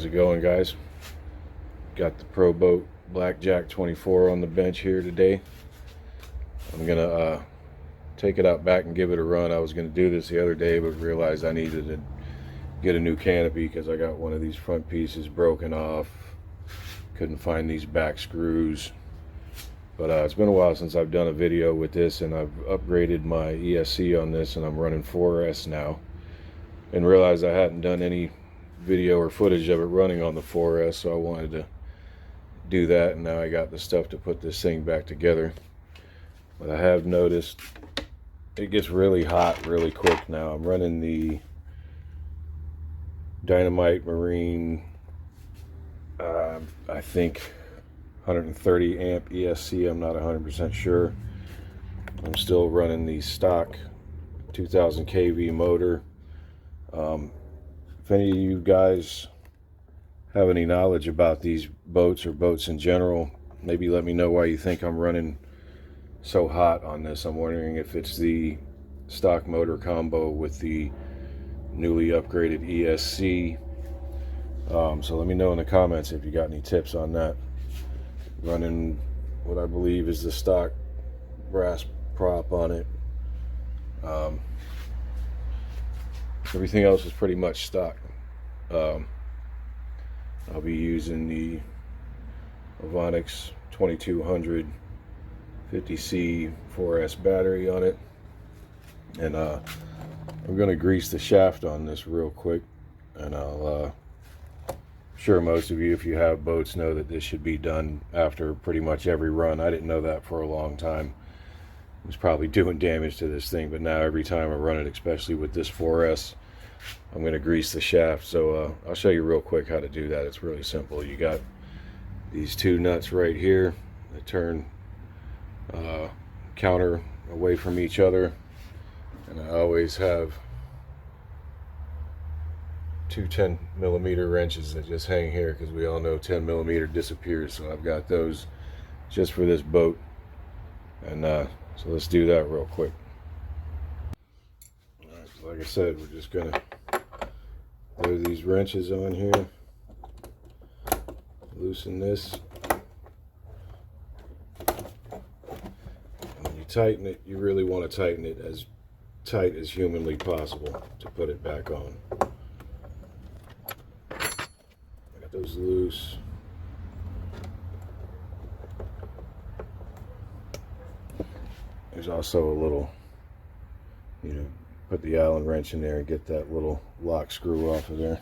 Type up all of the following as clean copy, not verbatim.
How's it going, guys? Got the Proboat Blackjack 24 on the bench here today. I'm gonna take it out back and give it a run. I was gonna do this the other day, but realized I needed to get a new canopy because I got one of these front pieces broken off. Couldn't find these back screws. But it's been a while since I've done a video with this, and I've upgraded my ESC on this, and I'm running 4S now. And realized I hadn't done any video or footage of it running on the 4S, so I wanted to do that, and now I got the stuff to put this thing back together. But I have noticed it gets really hot really quick now. I'm running the Dynamite Marine, I think 130 amp ESC. I'm not 100% sure. I'm still running the stock 2000 kV motor. If any of you guys have any knowledge about these boats or boats in general, maybe let me know why you think I'm running so hot on this. I'm wondering if it's the stock motor combo with the newly upgraded ESC. So let me know in the comments if you got any tips on that. Running what I believe is the stock brass prop on it. Everything else is pretty much stock. I'll be using the Avonix 2200 50C 4S battery on it, and I'm going to grease the shaft on this real quick, and I'm sure most of you, if you have boats, know that this should be done after pretty much every run. I didn't know that for a long time. It was probably doing damage to this thing, but now every time I run it, especially with this 4S, I'm going to grease the shaft. So I'll show you real quick how to do that. It's really simple. You got these two nuts right here that turn counter away from each other, and I always have two 10mm wrenches that just hang here because we all know 10mm disappears. So I've got those just for this boat, and so let's do that real quick. All right, so like I said, we're just gonna throw these wrenches on here, loosen this, and when you tighten it, you really want to tighten it as tight as humanly possible to put it back on. I got those loose. There's also a little, put the Allen wrench in there and get that little lock screw off of there.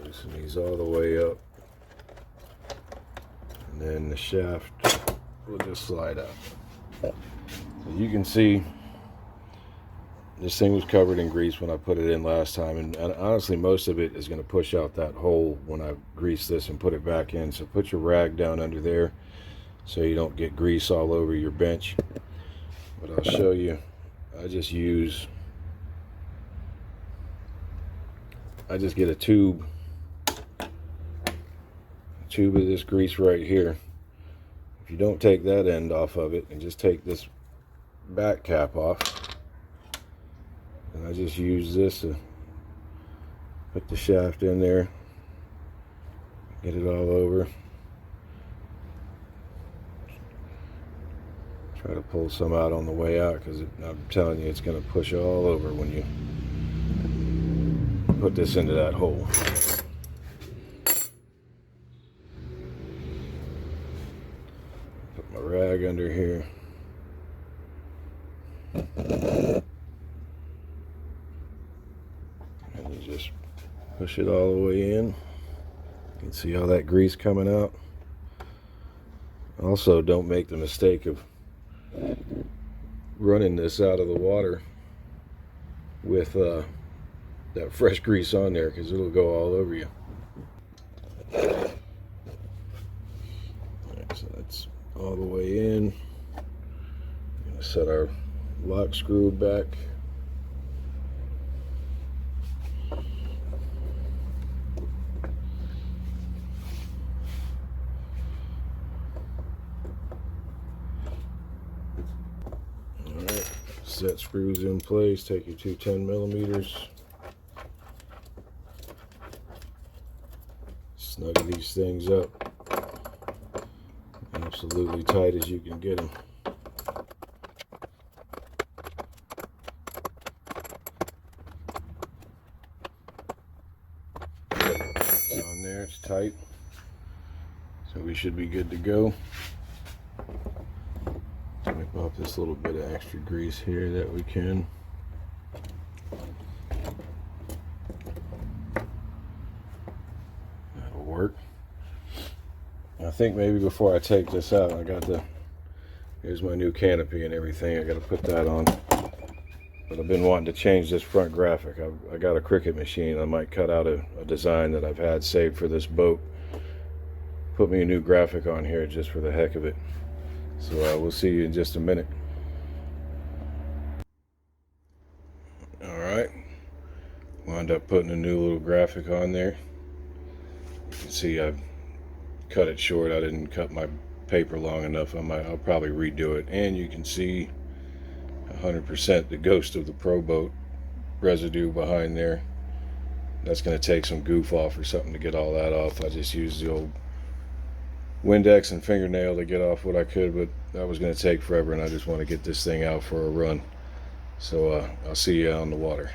Loosen these all the way up, and then the shaft will just slide out. So you can see this thing was covered in grease when I put it in last time, and honestly most of it is going to push out that hole when I grease this and put it back in. So put your rag down under there so you don't get grease all over your bench. But I'll show you. I just get a tube of this grease right here. If you don't take that end off of it and just take this back cap off, and I just use this to put the shaft in there, get it all over. Try to pull some out on the way out because I'm telling you, it's going to push all over when you put this into that hole. Put my rag under here. And you just push it all the way in. You can see all that grease coming out. Also, don't make the mistake of running this out of the water with that fresh grease on there, because it'll go all over you. Alright, so that's all the way in. I'm going to set our lock screw back. set screws in place. Take your two 10mm. Snug these things up absolutely tight as you can get them. On there, it's tight, so we should be good to go. Wipe off this little bit of extra grease here that we can. That'll work. I think maybe before I take this out, here's my new canopy and everything. I got to put that on. But I've been wanting to change this front graphic. I got a Cricut machine. I might cut out a design that I've had saved for this boat. Put me a new graphic on here just for the heck of it. So we'll see you in just a minute. Alright. Wound up putting a new little graphic on there. You can see I've cut it short. I didn't cut my paper long enough. I'll probably redo it. And you can see 100% the ghost of the Proboat residue behind there. That's going to take some goof off or something to get all that off. I just used the old Windex and fingernail to get off what I could, but that was going to take forever, and I just want to get this thing out for a run. So I'll see you on the water.